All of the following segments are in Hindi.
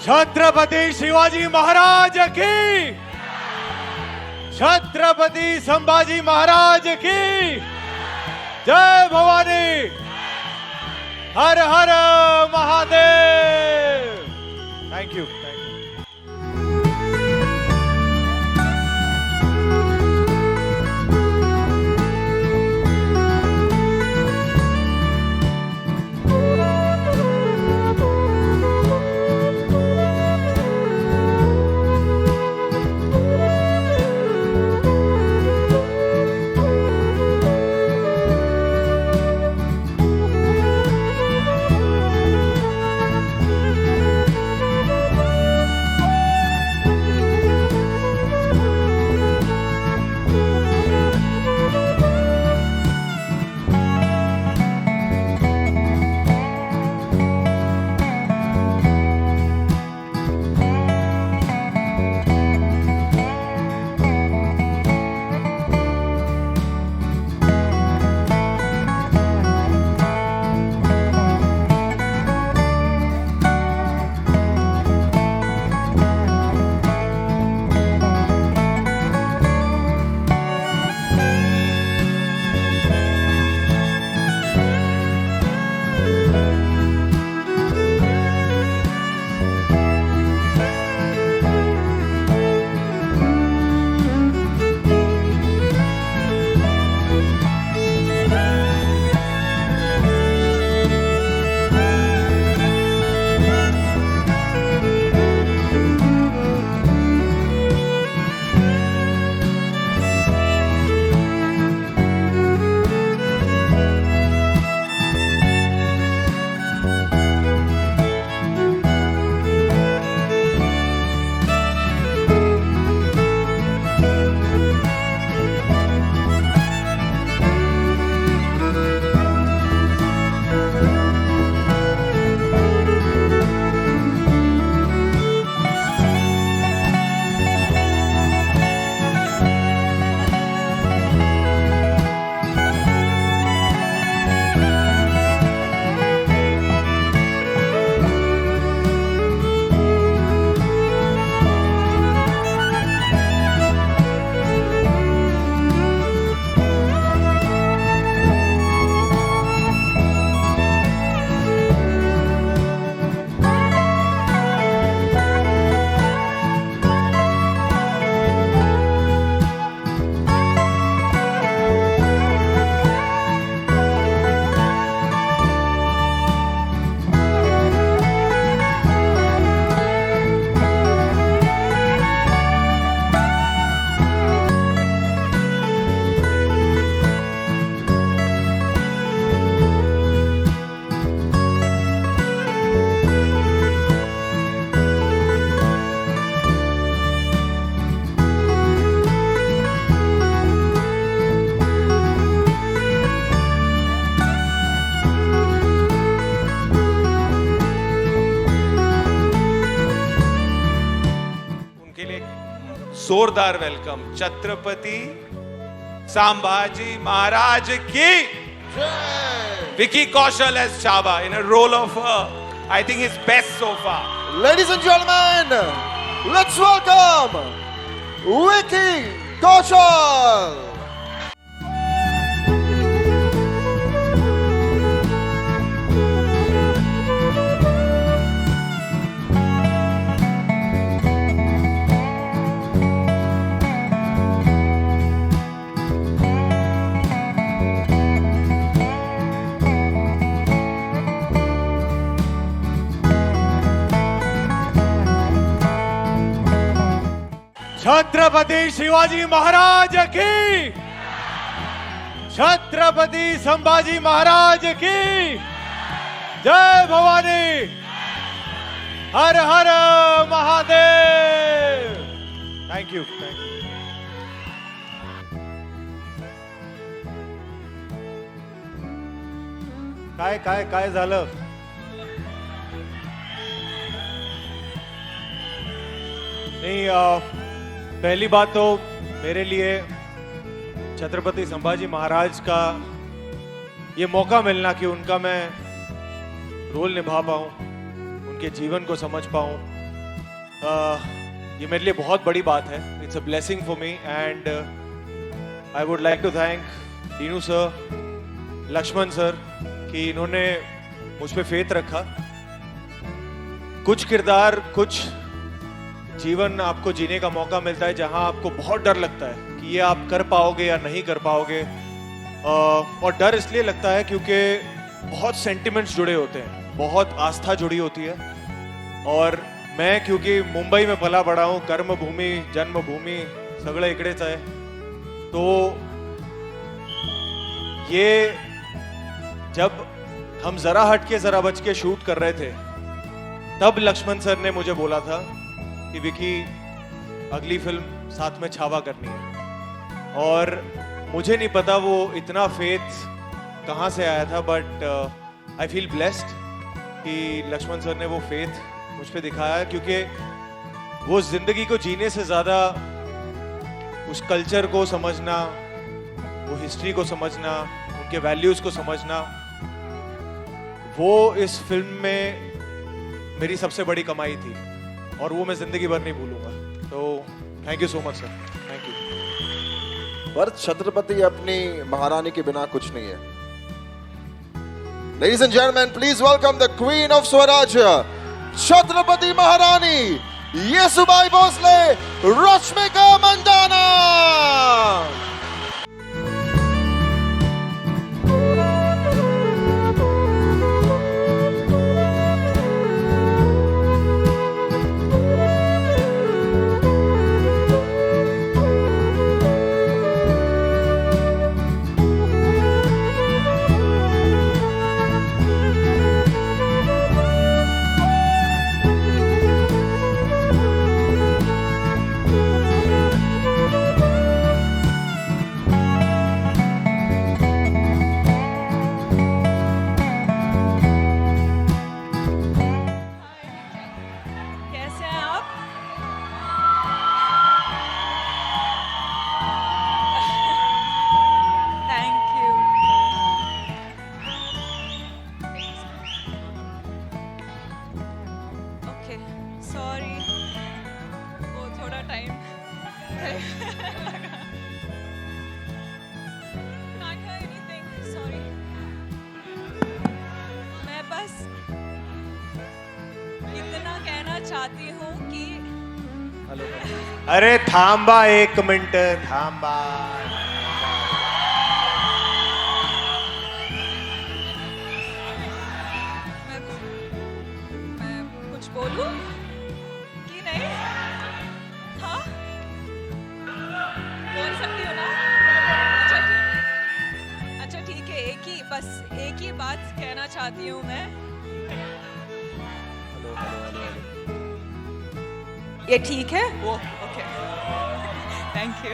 छत्रपति शिवाजी महाराज की, छत्रपति संभाजी महाराज की जय भवानी। हर हर महादेव। Thank you. जोरदार वेलकम छत्रपति संभाजी महाराज की। Vicky Kaushal as Chava in a role of I think his best so far. Ladies and gentlemen, let's welcome Vicky Kaushal. Chhatrapati Shivaji Maharaj की, छत्रपति संभाजी महाराज की जय भवानी। हर हर महादेव। Thank you. काय झालं? नहीं, पहली बात तो मेरे लिए छत्रपति संभाजी महाराज का ये मौका मिलना कि उनका मैं रोल निभा पाऊं, उनके जीवन को समझ पाऊं, ये मेरे लिए बहुत बड़ी बात है. It's a blessing for me and I would like to thank Dinu sir, Lakshman sir कि इन्होंने मुझ पे फेथ रखा. कुछ किरदार, कुछ जीवन आपको जीने का मौका मिलता है जहां आपको बहुत डर लगता है कि ये आप कर पाओगे या नहीं कर पाओगे. और डर इसलिए लगता है क्योंकि बहुत सेंटिमेंट्स जुड़े होते हैं, बहुत आस्था जुड़ी होती है. और मैं क्योंकि मुंबई में पला बड़ा हूँ, कर्मभूमि जन्मभूमि सगळं इकडेच आहे, तो ये जब हम जरा हटके जरा बच के शूट कर रहे थे तब लक्ष्मण सर ने मुझे बोला था कि विकी अगली फिल्म साथ में छावा करनी है. और मुझे नहीं पता वो इतना फेथ कहाँ से आया था, बट आई फील ब्लेस्ड कि लक्ष्मण सर ने वो फेथ मुझ पे दिखाया, क्योंकि वो जिंदगी को जीने से ज्यादा उस कल्चर को समझना, वो हिस्ट्री को समझना, उनके वैल्यूज को समझना, वो इस फिल्म में मेरी सबसे बड़ी कमाई थी और वो मैं जिंदगी भर नहीं भूलूंगा. तो thank you so much sir, thank you. पर छत्रपति अपनी महारानी के बिना कुछ नहीं है. Ladies and gentlemen, please welcome the Queen of Swarajya, Chhatrapati Maharani Yesubai Bhosle, Rashmika Mandanna. कैसे हैं आप? Thank you. ओके, सॉरी, वो थोड़ा टाइम लगा. Can't hear anything, sorry. मैं बस इतना कहना चाहती हूँ कि अरे थांबा एक मिनिट, थांबा. मैं कुछ बोलूं कि नहीं? हाँ, बोल सकती हो ना? अच्छा ठीक है, एक ही बात कहना चाहती हूँ मैं. ये ठीक है? वो ओके, थैंक यू.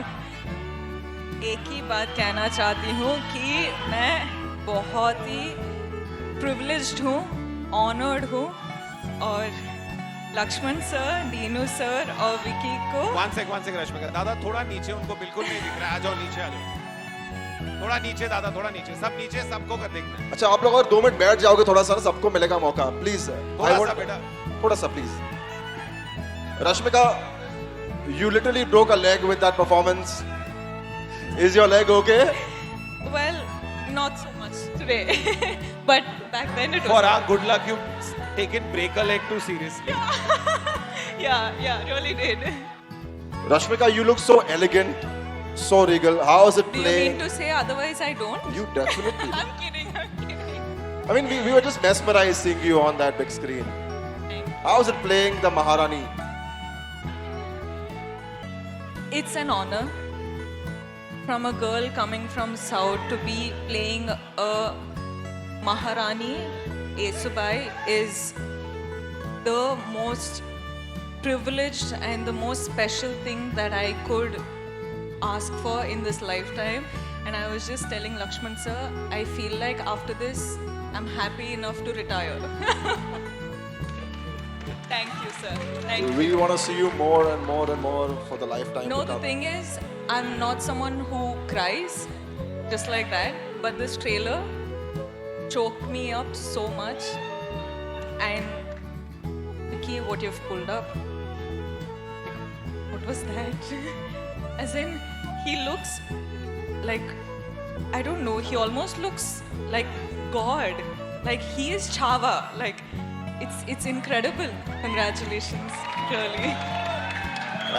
एक ही बात कहना चाहती हूँ कि मैं बहुत ही प्रिविलेज्ड हूँ, ऑनर्ड हूँ, और लक्ष्मण सर, दीनू सर और विकी को. वन सेक रश्मिका दादा, थोड़ा नीचे, उनको बिल्कुल नहीं दिख रहा है. आ जाओ नीचे, आ जाओ. थोड़ा नीचे दादा, थोड़ा नीचे, सब नीचे, सबको कर देखना है. अच्छा, आप लोग अगर 2 मिनट बैठ जाओगे थोड़ा सा, सबको मिलेगा मौका. प्लीज थोड़ा सा बेटा, थोड़ा सा please. Rashmika, you literally broke a leg with that performance. Is your leg okay? Well, not so much today, but back then it for was. our good luck, you taken break a leg too seriously. Yeah, really did. Rashmika, you look so elegant, so regal. How is it Do you playing? mean to say otherwise I don't? You definitely. I'm kidding. I mean, we were just mesmerized seeing you on that big screen. How is it playing the Maharani? It's an honor from a girl coming from South to be playing a Maharani. Yesubai is the most privileged and the most special thing that I could ask for in this lifetime. And I was just telling Lakshman sir, I feel like after this, I'm happy enough to retire. Thank you, sir. Thank you. We want to see you more and more and more for the lifetime. No, to the come. thing is, I'm not someone who cries just like that. But this trailer choked me up so much. And Vicky, what you've pulled up, was that? As in, he looks like, I don't know, he almost looks like God. Like he is Chava. Like it's incredible. Congratulations, really.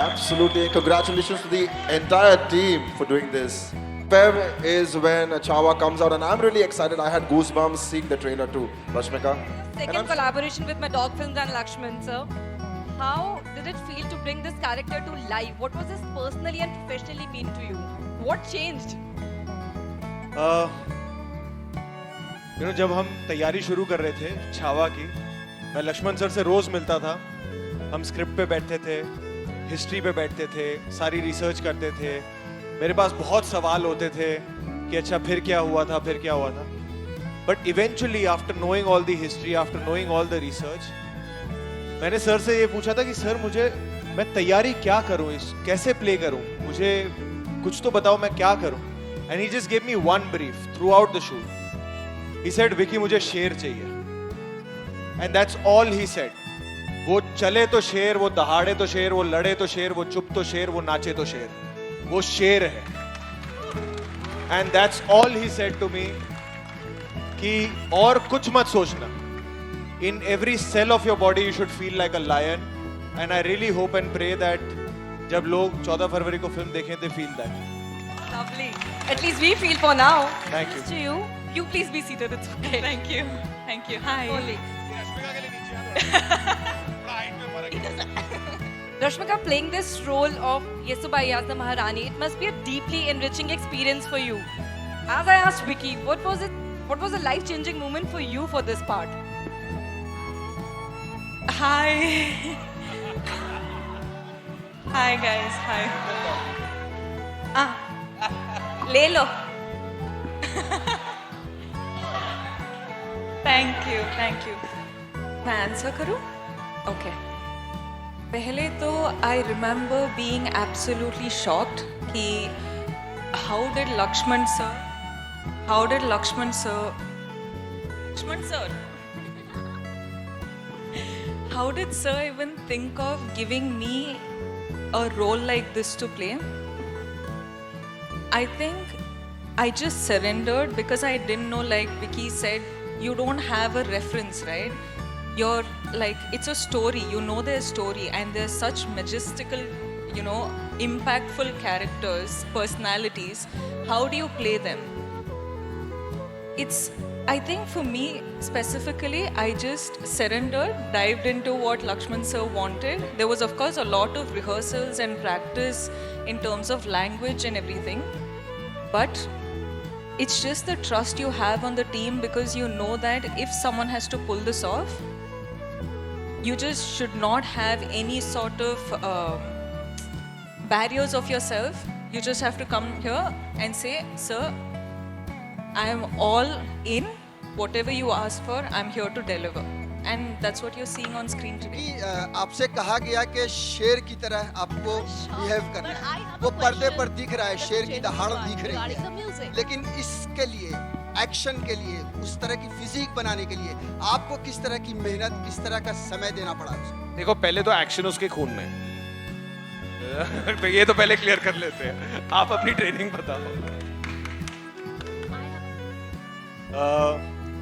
Absolutely. Congratulations to the entire team for doing this. Where is when Chava comes out, and I'm really excited. I had goosebumps seeing the trailer too, Rashmika. And Second I'm- collaboration with my dog films and Lakshman sir. How did it feel to bring this character to life? What was this personally and professionally mean to you? What changed? जब हम तैयारी शुरू कर रहे थे छावा की, मैं लक्ष्मण सर से रोज मिलता था. हम स्क्रिप्ट पे बैठते थे, हिस्ट्री पे बैठते थे, सारी रिसर्च करते थे. मेरे पास बहुत सवाल होते थे कि अच्छा फिर क्या हुआ था, फिर क्या हुआ था. But eventually after knowing all the history, after knowing all the research, मैंने सर से ये पूछा था कि सर मैं तैयारी क्या करूं, कैसे प्ले करूं, मुझे कुछ तो बताओ मैं क्या करूं. And he just give me one brief through out the shoot. He said, Vicky मुझे शेर चाहिए. And that's all he said. वो चले तो शेर, वो दहाड़े तो शेर, वो लड़े तो शेर, वो चुप तो शेर, वो नाचे तो शेर. वो शेर है. And that's all he said to me. कि और कुछ मत सोचना. In every cell of your body you should feel like a lion. And I really hope and pray that जब लोग 14 फरवरी को फिल्म देखें, they feel that. Lovely. At least we feel for now. Thank you. To you. You please be seated. It's okay. Thank you. Thank you. Hi. Only. Rashmika, playing this role of Yesubai as the Maharani, it must be a deeply enriching experience for you. As I asked Vicky, what was it? What was a life-changing moment for you for this part? Hi. Hi guys. Hi. ले लो. Thank you. Thank you. मैं आंसर करूं? Okay. पहले तो I remember being absolutely shocked कि how did Lakshman sir how did sir even think of giving me a role like this to play? I think I just surrendered because I didn't know, like Vicky said, you don't have a reference, right? You're like, it's a story, you know their story, and there's such majestical, impactful characters, personalities. How do you play them? I think for me specifically, I just surrendered, dived into what Lakshman sir wanted. There was, of course, a lot of rehearsals and practice in terms of language and everything. But it's just the trust you have on the team, because you know that if someone has to pull this off, you just should not have any sort of barriers of yourself. You just have to come here and say, sir, I am all in. Whatever you ask for, I'm here to deliver. And that's what you're seeing on screen today. कि आपसे कहा गया कि शेर की तरह आपको बिहेव करना है. वो पर्दे पर दिख रहा है, शेर की दहाड़ दिख रही है, लेकिन इसके लिए, एक्शन के लिए, उस तरह की फिजिक बनाने के लिए आपको किस तरह की मेहनत, किस तरह का समय देना पड़ा उसको? देखो, पहले तो एक्शन उसके खून में है. तो ये तो पहले क्लियर कर लेते हैं. आप अपनी ट्रेनिंग बताओ.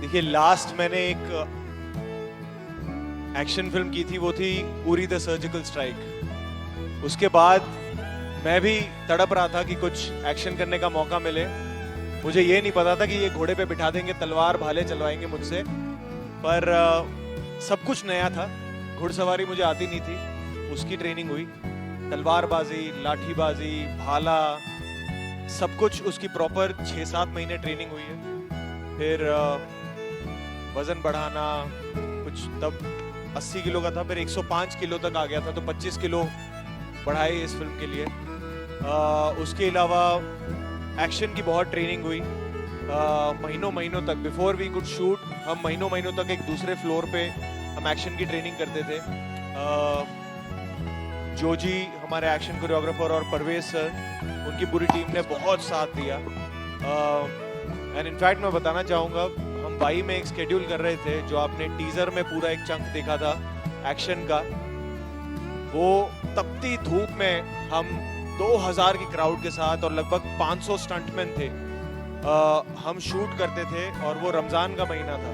देखिए, लास्ट मैंने एक एक्शन फिल्म की थी, वो थी उरी द सर्जिकल स्ट्राइक. उसके बाद मैं भी तड़प रहा था कि कुछ एक्शन करने का मौका मिले. मुझे ये नहीं पता था कि ये घोड़े पे बिठा देंगे, तलवार भाले चलवाएंगे मुझसे. पर सब कुछ नया था. घुड़सवारी मुझे आती नहीं थी, उसकी ट्रेनिंग हुई. तलवारबाजी, लाठीबाजी, भाला, सब कुछ उसकी प्रॉपर 6-7 महीने ट्रेनिंग हुई है. फिर वजन बढ़ाना, कुछ तब 80 किलो का था, फिर 105 किलो तक आ गया था, तो 25 किलो बढ़ाए इस फिल्म के लिए. उसके अलावा एक्शन की बहुत ट्रेनिंग हुई. महीनों तक, बिफोर वी कुड शूट, हम महीनों तक एक दूसरे फ्लोर पे हम एक्शन की ट्रेनिंग करते थे. जोजी हमारे एक्शन कोरियोग्राफर और परवेज सर, उनकी पूरी टीम ने बहुत साथ दिया. एंड इनफैक्ट मैं बताना चाहूँगा, हम वाई में एक स्केड्यूल कर रहे थे, जो आपने टीजर में पूरा एक चंक देखा था एक्शन का. वो तपती धूप में हम 2000 की क्राउड के साथ और लगभग 500 स्टंटमैन थे, हम शूट करते थे और वो रमजान का महीना था।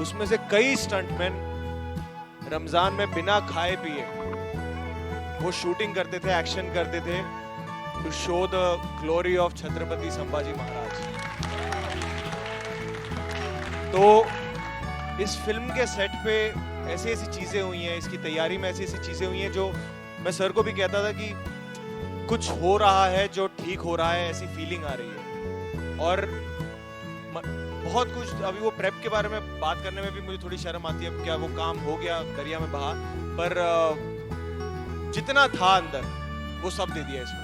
उसमें से कई स्टंटमैन रमजान में बिना खाए पिए वो शूटिंग करते थे, एक्शन करते थे to show the glory of Chhatrapati Sambhaji Maharaj. तो इस फिल्म के सेट पे ऐसी ऐसी चीजें हुई हैं, इसकी तैयारी में ऐसी ऐसी चीजें हुई हैं जो मैं सर को भी कहता था कि कुछ हो रहा है जो ठीक हो रहा है, ऐसी फीलिंग आ रही है। और बहुत कुछ अभी वो प्रेप के बारे में बात करने में भी मुझे थोड़ी शर्म आती है, क्या वो काम हो गया दरिया में बहा, पर जितना था अंदर वो सब दे दिया इसमें।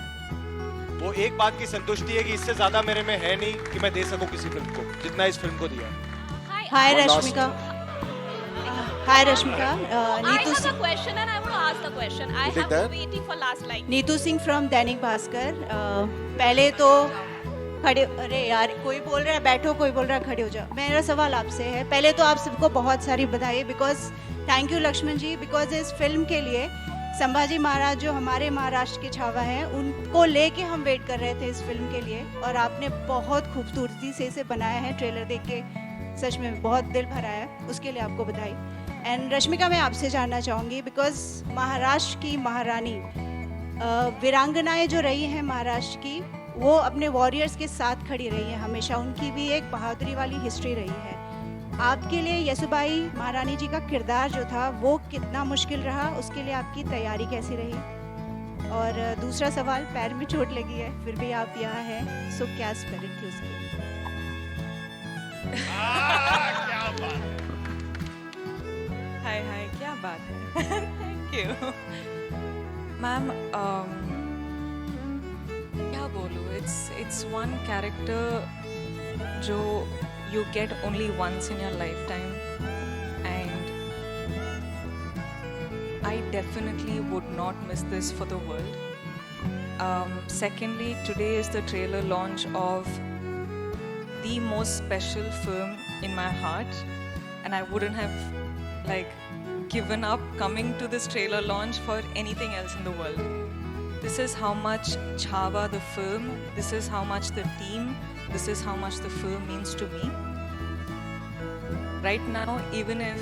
वो एक बात की संतुष्टि है कि इससे ज्यादा मेरे में है नहीं कि मैं दे सकूं किसी फिल्म को जितना इस फिल्म को दिया। Hi Rashmika. Hi Rashmika. I have a question and I want to ask the question. I You take have that? been waiting for last line. Neetu Singh from Dainik Bhaskar. पहले तो खड़े, अरे यार कोई बोल रहा है बैठो, कोई बोल रहा है खड़े हो जाओ। मेरा सवाल आपसे है, पहले तो आप सबको बहुत सारी बधाई, because thank you Lakshman ji, because इस फिल्म के लिए संभाजी महाराज जो हमारे महाराष्ट्र के छावा हैं उनको लेके हम वेट कर रहे थे इस फिल्म के लिए, और आपने बहुत खूबसूरती से इसे बनाया है। ट्रेलर देख के सच में बहुत दिल भरा है, उसके लिए आपको बधाई। एंड रश्मिका, मैं आपसे जानना चाहूँगी, बिकॉज महाराष्ट्र की महारानी वीरांगनाएं जो रही हैं महाराष्ट्र की, वो अपने वॉरियर्स के साथ खड़ी रही हैं हमेशा, उनकी भी एक बहादुरी वाली हिस्ट्री रही है। आपके लिए येसुबाई महारानी जी का किरदार जो था वो कितना मुश्किल रहा, उसके लिए आपकी तैयारी कैसी रही? और दूसरा सवाल, पैर में चोट लगी है फिर भी आप यहाँ हैं, सो क्या स्पिरिट थी उसकी? हाय हाय, क्या बात है। Thank you ma'am. क्या बोलूँ, इट्स वन कैरेक्टर जो you get only once in your lifetime, and I definitely would not miss this for the world. Secondly, today is the trailer launch of the most special film in my heart, and I wouldn't have given up coming to this trailer launch for anything else in the world. This is how much Chhava the film, this is how much the team, this is how much the film means to me. Right now, even if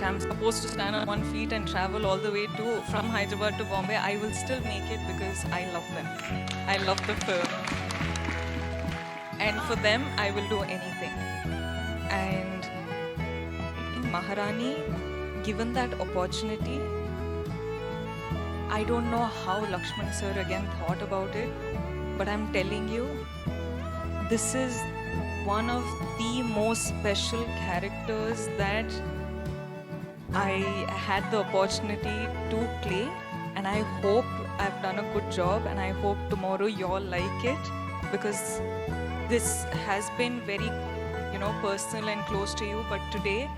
I'm supposed to stand on one feet and travel all the way from Hyderabad to Bombay, I will still make it because I love them. I love the film. And for them, I will do anything. And in Maharani, given that opportunity, I don't know how Lakshman sir again thought about it, but I'm telling you, this is one of the most special characters that I had the opportunity to play, and I hope I've done a good job, and I hope tomorrow you all like it, because this has been very, personal and close to you, but today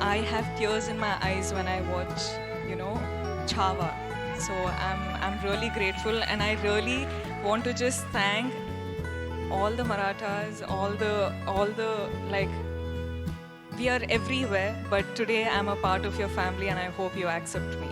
I have tears in my eyes when I watch, Chhava. So I'm really grateful, and I really want to just thank all the Marathas, all the we are everywhere, but today I'm a part of your family, and I hope you accept me.